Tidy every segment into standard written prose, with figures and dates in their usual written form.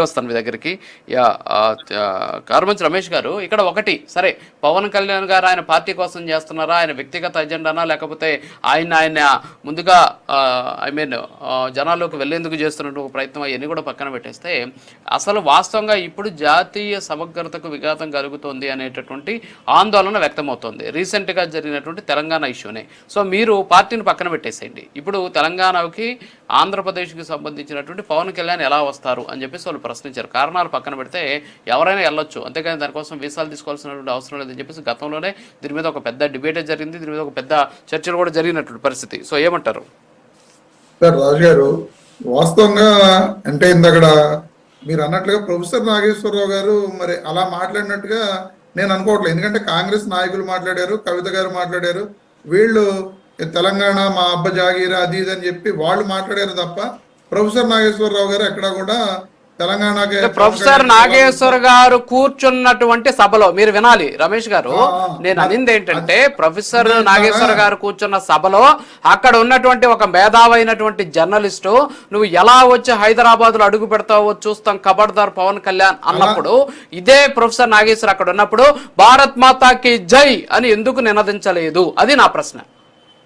వస్తాను మీ దగ్గరికి. కారుమంచి రమేష్ గారు, ఇక్కడ ఒకటి సరే, పవన్ కళ్యాణ్ గారు ఆయన పార్టీ కోసం చేస్తున్నారా, ఆయన వ్యక్తిగత ఎజెండానా, లేకపోతే ఆయన ముందుగా జనాల్లోకి వెళ్లేందుకు చేస్తున్నట్టు ఒక ప్రయత్నం, అవన్నీ కూడా పక్కన పెట్టేస్తే అసలు వాస్తవంగా ఇప్పుడు జాతీయ సమగ్రతకు విఘాతం కలుగుతోంది అనేటటువంటి ఆందోళన వ్యక్తమవుతోంది రీసెంట్గా జరిగినటువంటి తెలంగాణ ఇష్యూనే. సో మీరు పార్టీని పక్కన పెట్టేసేయండి, ఇప్పుడు తెలంగాణకి ఆంధ్రప్రదేశ్కి సంబంధించినటువంటి పవన్ కళ్యాణ్ ఎలా వస్తారు అని చెప్పేసి వాళ్ళు ప్రశ్నించారు. కారణాలు పక్కన పెడితే ఎవరైనా వెళ్ళొచ్చు, అంతేకాని దానికోసం వీసాలు తీసుకోవాల్సినటువంటి అవసరం లేదని చెప్పేసి గతంలోనే దీని మీద ఒక పెద్ద డిబేటే జరిగింది, దీని మీద ఒక పెద్ద చర్చలు కూడా జరిగినటువంటి పరిస్థితి. సో ఏమంటారు సార్? రాజు గారు, వాస్తవంగా అంటే ఇందక్కడ మీరు అన్నట్లుగా ప్రొఫెసర్ నాగేశ్వరరావు గారు మరి అలా మాట్లాడినట్టుగా నేను అనుకోవట్లేదు. ఎందుకంటే కాంగ్రెస్ నాయకులు మాట్లాడారు, కవిత గారు మాట్లాడారు, వీళ్ళు తెలంగాణ మా అబ్బ జాగీరా అది ఇది అని చెప్పి వాళ్ళు మాట్లాడారు తప్ప ప్రొఫెసర్ నాగేశ్వరరావు గారు ఎక్కడా కూడా తెలంగాణకి. ప్రొఫెసర్ నాగేశ్వర్ గారు కూర్చున్నటువంటి సభలో మీరు వినాలి రమేష్ గారు, నేను అనింది ఏంటంటే ప్రొఫెసర్ నాగేశ్వర్ గారు కూర్చున్న సభలో అక్కడ ఉన్నటువంటి ఒక మేధావైనటువంటి జర్నలిస్టు నువ్వు ఎలా వచ్చి హైదరాబాద్ లో అడుగు పెడతావో చూస్తాం ఖబర్దార్ పవన్ కళ్యాణ్ అన్నప్పుడు, ఇదే ప్రొఫెసర్ నాగేశ్వర్ అక్కడ ఉన్నప్పుడు భారత్ మాతాకి జై అని ఎందుకు నినదించలేదు? అది నా ప్రశ్న.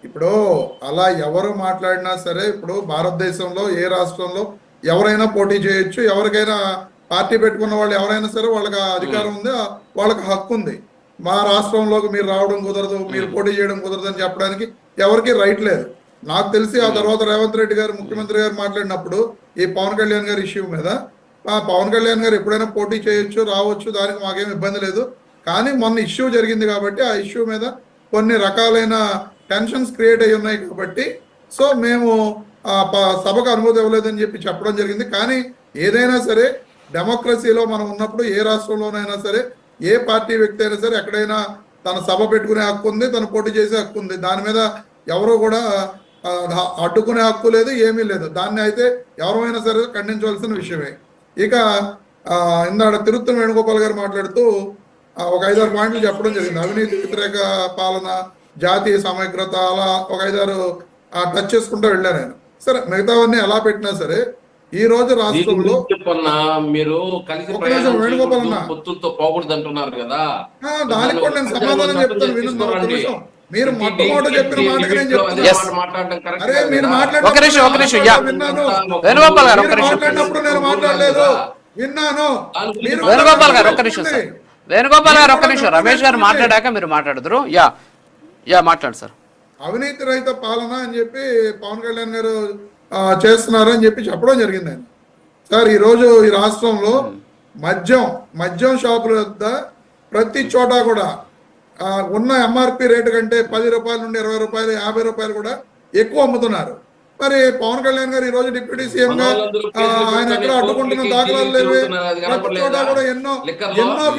ఇప్పుడు అలా ఎవరు మాట్లాడినా సరే, ఇప్పుడు భారతదేశంలో ఏ రాష్ట్రంలో ఎవరైనా పోటీ చేయొచ్చు, ఎవరికైనా పార్టీ పెట్టుకున్న వాళ్ళు ఎవరైనా సరే వాళ్ళకి అధికారం ఉంది, వాళ్ళకి హక్కు ఉంది. మా రాష్ట్రంలోకి మీరు రావడం కుదరదు, మీరు పోటీ చేయడం కుదరదు అని చెప్పడానికి ఎవరికి రైట్ లేదు. నాకు తెలిసి ఆ తర్వాత రేవంత్ రెడ్డి గారు ముఖ్యమంత్రి గారు మాట్లాడినప్పుడు ఈ పవన్ కళ్యాణ్ గారి ఇష్యూ మీద, పవన్ కళ్యాణ్ గారు ఎప్పుడైనా పోటీ చేయొచ్చు, రావచ్చు, దానికి మాకేం ఇబ్బంది లేదు. కానీ మొన్న ఇష్యూ జరిగింది కాబట్టి ఆ ఇష్యూ మీద కొన్ని రకాలైన టెన్షన్స్ క్రియేట్ అయ్యి ఉన్నాయి కాబట్టి సో మేము సభకు అనుమతి ఇవ్వలేదని చెప్పి చెప్పడం జరిగింది. కానీ ఏదైనా సరే డెమోక్రసీలో మనం ఉన్నప్పుడు ఏ రాష్ట్రంలోనైనా సరే ఏ పార్టీ వ్యక్తి అయినా సరే ఎక్కడైనా తన సభ పెట్టుకునే హక్కు ఉంది, తను పోటీ చేసే హక్కు ఉంది. దాని మీద ఎవరు కూడా అడ్డుకునే హక్కు లేదు, ఏమీ లేదు. దాన్ని అయితే ఎవరైనా సరే ఖండించవలసిన విషయమే. ఇక ఇందాక తిరుత్తు వేణుగోపాల్ గారు మాట్లాడుతూ ఒక 5-6 పాయింట్లు చెప్పడం జరిగింది. అవినీతి వ్యతిరేక పాలన, జాతీయ సమగ్రత, అలా ఒక 5-6 టచ్ చేసుకుంటూ వెళ్ళాను నేను. సరే, మిగతావన్నీ ఎలా పెట్టినా సరే ఈ రోజు రాష్ట్రంలో మీరు వేణుగోపాల్ అన్న పోకూడదంటున్నారు కదా, దానికి కూడా నేను సమాధానం చెప్తాను. విను, మీరు మొట్టమొదటి చెప్పిన మాటకి నేను చెప్తాను. అరే మీరు మాట్లాడినప్పుడు నేను మాట్లాడలేదు, విన్నాను. వేణుగోపాల్ గారు ఒక్క నిమిషం, రమేష్ గారు మాట్లాడాక మీరు మాట్లాడుదురు. మాట్లాడు సార్. అవినీతి రహిత పాలన అని చెప్పి పవన్ కళ్యాణ్ గారు చేస్తున్నారు అని చెప్పి చెప్పడం జరిగింది ఆయన. సార్, ఈరోజు ఈ రాష్ట్రంలో మద్యం షాపుల వద్ద ప్రతి చోట కూడా ఉన్న ఎంఆర్పి రేటు కంటే 10 రూపాయల నుండి 20 రూపాయలు, 50 రూపాయలు కూడా ఎక్కువ అమ్ముతున్నారు. మరి పవన్ కళ్యాణ్ గారు ఈ రోజు డిప్యూటీ సీఎం గా ఆయన ఎక్కడ అడ్డుకుంటున్న దాఖలాలు లేవు. ప్రతి చోట కూడా ఎన్నో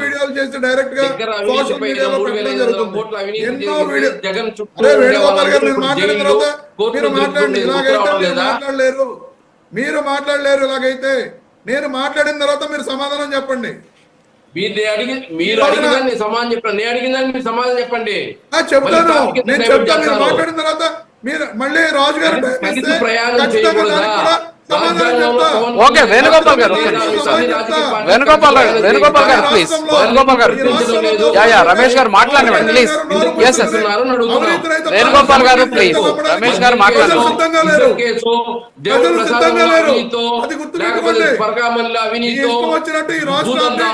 వీడియోలు చేసి డైరెక్ట్ గా సోషల్ మీడియాలో పెట్టడం జరుగుతుంది. ఎన్నో వీడియో. అదే వేణుగోపాల్ గారు మీరు మాట్లాడిన తర్వాత మీరు మాట్లాడండి. ఇలాగైతే మీరు మాట్లాడలేరు. ఇలాగైతే నేను మాట్లాడిన తర్వాత మీరు సమాధానం చెప్పండి. చెప్తాను. నేను చెప్తాను. మీరు మాట్లాడిన తర్వాత మీరు మళ్ళీ రాజు గారు ఓకే వేణుగోపాల్ గారు ప్లీజ్, రమేష్ గారు మాట్లాడండి ప్లీజ్. వేణుగోపాల్ గారు ప్లీజ్, రమేష్ గారు మాట్లాడండి. వచ్చినట్టు ఈ రాష్ట్రాన్ని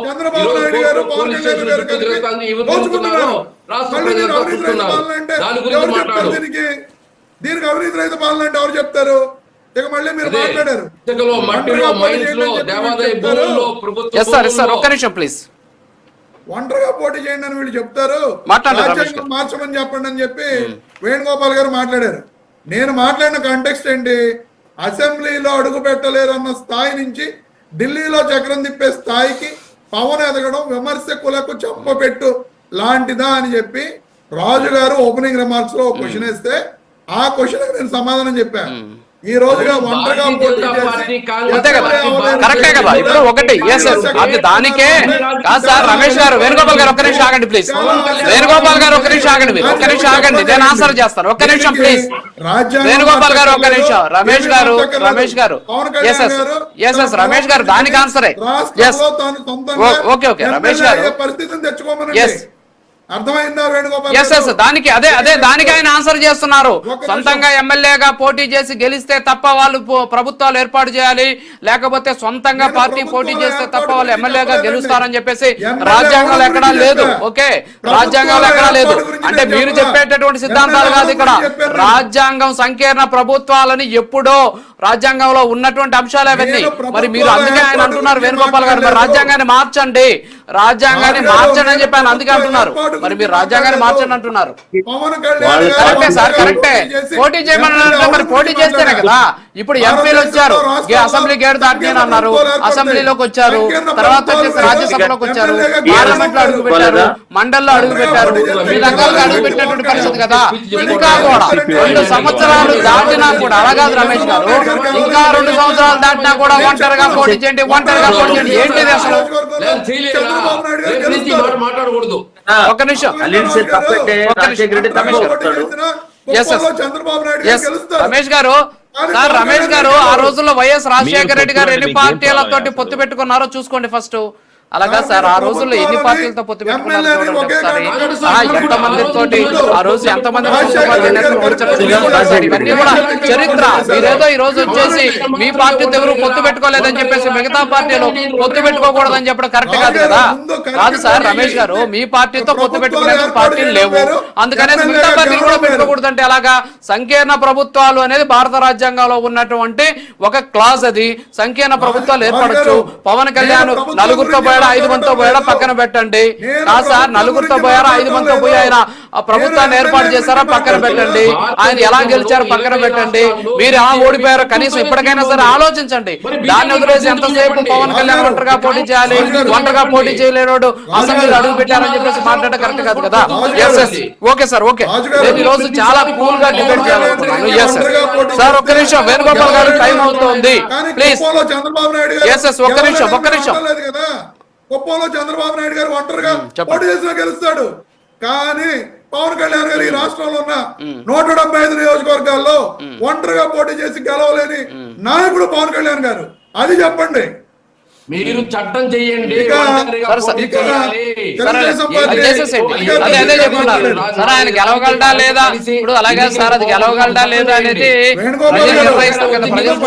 చంద్రబాబు నాయుడు గారు పవన్ కళ్యాణ్ గారు దీనికి అవినీతి రహిత పాలన అంటే ఎవరు చెప్తారు? ఇక మళ్ళీ మీరు మాట్లాడారు. ఒంటరిగా పోటీ చేయండి అని వీళ్ళు చెప్తారు, మార్చమని చెప్పండి అని చెప్పి వేణుగోపాల్ గారు మాట్లాడారు. నేను మాట్లాడిన కాంటెక్స్ట్ ఏంటి? అసెంబ్లీలో అడుగు పెట్టలేరు అన్న స్థాయి నుంచి ఢిల్లీలో చక్రం తిప్పే స్థాయికి పవన్ ఎదగడం విమర్శకులకు చెప్పపెట్టు లాంటిదా అని చెప్పి రాజు గారు ఓపెనింగ్ రిమార్క్స్ లో క్వశ్చన్ వేస్తే ఆ క్వశ్చన్ నేను సమాధానం చెప్పాను. ఈ రోజుగా ఒంటరిగా పోటీ చేసి అంతే కదా, కరెక్టే కదా. ఇప్పుడు ఒకటి ఎస్ అది దానికే కాదు సార్. రమేష్ గారు, వేణుగోపాల్ గారు ఒక్క నిమిషం ఆగండి ప్లీజ్. వేణుగోపాల్ గారు ఒక్క నిమిషం ఆగండి, మీరు ఒక్క నిమిషం ఆగండి, నేను ఆన్సర్ చేస్తాను. ఒక్క నిమిషం ప్లీజ్. వేణుగోపాల్ గారు ఒక్క నిమిషం. రమేష్ గారు ఎస్ రమేష్ గారు దానికి ఆన్సరే. ఎస్ ఓకే ఓకే రమేష్ గారు పరిస్థితిని తెచ్చుకోమని ఎస్ అర్థమైందా వేణుగోపాల్ ఎస్ ఎస్ దానికి అదే దానికి ఆయన ఆన్సర్ చేస్తున్నారు. సొంతంగా ఎమ్మెల్యేగా పోటీ చేసి గెలిస్తే తప్ప వాళ్ళు ప్రభుత్వాలు ఏర్పాటు చేయాలి, లేకపోతే సొంతంగా పార్టీ పోటీ చేస్తే తప్ప వాళ్ళు ఎమ్మెల్యేగా గెలుస్తారని చెప్పేసి రాజ్యాంగంలో ఎక్కడా లేదు. ఓకే, రాజ్యాంగంలో ఎక్కడా లేదు. అంటే మీరు చెప్పేటటువంటి సిద్ధాంతాలు కాదు ఇక్కడ. రాజ్యాంగం సంకీర్ణ ప్రభుత్వాలని ఎప్పుడో రాజ్యాంగంలో ఉన్నటువంటి అంశాలు అవన్నీ. మరి మీరు అందుకే ఆయన అంటున్నారు వేణుగోపాల్ గారు, మరి రాజ్యాంగాన్ని మార్చండి, రాజ్యాంగాన్ని మార్చండి అని చెప్పి ఆయన అందుకే అంటున్నారు. మరి మీరు రాజ్యాంగాన్ని మార్చండి అంటున్నారు. కరెక్టే సార్, కరెక్టే. పోటీ చేయమని మరి పోటీ చేస్తేనే కదా. ఇప్పుడు ఎంపీలు వచ్చారు, అసెంబ్లీ గేట్ దాటిని అన్నారు, అసెంబ్లీలోకి వచ్చారు, తర్వాత వచ్చేసి రాజ్యసభలోకి వచ్చారు, పార్లమెంట్ లో అడుగు పెట్టారు, మండలిలో అడుగు పెట్టారు, ఈ రకాలుగా అడుగు పెట్టినటువంటి పరిస్థితి కదా. ఇంకా కూడా 2 సంవత్సరాలు దాటినా కూడా అలాగాదు రమేష్ గారు, ఇంకా 2 సంవత్సరాలు దాటినా కూడా ఒంటరిగా పోటీ చేయండి, ఒంటరిగా పోటీ చేయండి. ఏంటిది అసలు? మాట్లాడకూడదు. ఒక్క నిమిషం రమేష్ గారు. సార్ రమేష్ గారు, ఆ రోజుల్లో వైఎస్ రాజశేఖర రెడ్డి గారు ఎన్ని పార్టీలతోటి పొత్తు పెట్టుకున్నారో చూసుకోండి ఫస్ట్. అలాగా సార్, ఆ రోజుల్లో ఎన్ని పార్టీలతో పొత్తు పెట్టుకున్నారో చూడండి ఒకసారి. ఎంతమందితోటి ఆ రోజు ఎంతమంది ఇవన్నీ కూడా చరిత్ర. మీరేదో ఈ రోజు వచ్చేసి మీ పార్టీతో ఎవరు పొత్తు పెట్టుకోలేదని చెప్పేసి మిగతా పార్టీలు పొత్తు పెట్టుకోకూడదని చెప్పడం కరెక్ట్ కాదు కదా. కాదు సార్ రమేష్ గారు, మీ పార్టీతో పొత్తు పెట్టుకునే పార్టీలు లేవు, అందుకనే మిగతా పార్టీలు కూడా పెట్టుకోకూడదు అంటే అలాగా? సంకీర్ణ ప్రభుత్వాలు అనేది భారత రాజ్యాంగంలో ఉన్నటువంటి ఒక క్లాజ్. అది సంకీర్ణ ప్రభుత్వాలు ఏర్పడచ్చు. పవన్ కళ్యాణ్ నలుగురితో 5 మందితో పోయాడా పక్కన పెట్టండి. కాదు సార్, నలుగురితో పోయారా 5 మందితో పోయి ఆయన ప్రభుత్వాన్ని ఏర్పాటు చేశారా పక్కన పెట్టండి. ఆయన ఎలా గెలిచారో పక్కన పెట్టండి. మీరు ఎలా ఓడిపోయారో కనీసం ఇప్పటికైనా సరే ఆలోచించండి. దాన్ని వదిలేసి ఎంతసేపు పవన్ కళ్యాణ్ ఒంటరిగా పోటీ చేయాలి, ఒంటరిగా పోటీ చేయలేనోడు అసెంబ్లీలో అడుగు పెట్టారని చెప్పేసి మాట్లాడడం కరెక్ట్ కాదు కదా. Okay sir, okay. నేను ఈ రోజు చాలా కూల్ గా డిబేట్ చేయాలనుకుంటున్నాను. ఎస్ సార్, ఒక్క నిమిషం వేణుగోపాల్ గారు, టైం అవుతుంది ప్లీజ్. ఎస్ ఒక్క నిమిషం. కుప్పంలో చంద్రబాబు నాయుడు గారు ఒంటరిగా పోటీ చేసినా గెలుస్తాడు. కానీ పవన్ కళ్యాణ్ గారు ఈ రాష్ట్రంలో ఉన్న 175 నియోజకవర్గాల్లో ఒంటరిగా పోటీ చేసి గెలవలేని నాయకుడు పవన్ కళ్యాణ్ గారు. అది చెప్పండి. మీరు చట్టం చేయండి, అదే చెప్పున్నారు సార్. ఆయన గెలవగలడా లేదా ఇప్పుడు అలాగే సార్, అది గెలవగలడా లేదా అనేది నిర్ణయిస్తాం కదా, ప్రజలు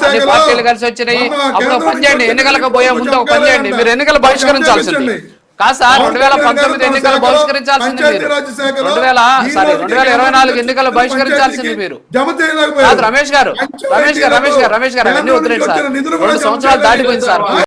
అన్ని పార్టీలు కలిసి వచ్చినాయి. అప్పుడు పని చేయండి, ఎన్నికలకు పోయే ముందు ఒక పని చేయండి, మీరు ఎన్నికలు బహిష్కరించాల్సింది కాదు సార్. 2019 ఎన్నికలు బహిష్కరించాల్సింది మీరు. 2024 ఎన్నికలు బహిష్కరించాల్సింది మీరు కాదు రమేష్ గారు. అవన్నీ వదిలేండి సార్. 2 సంవత్సరాలు దాటిపోయింది సార్.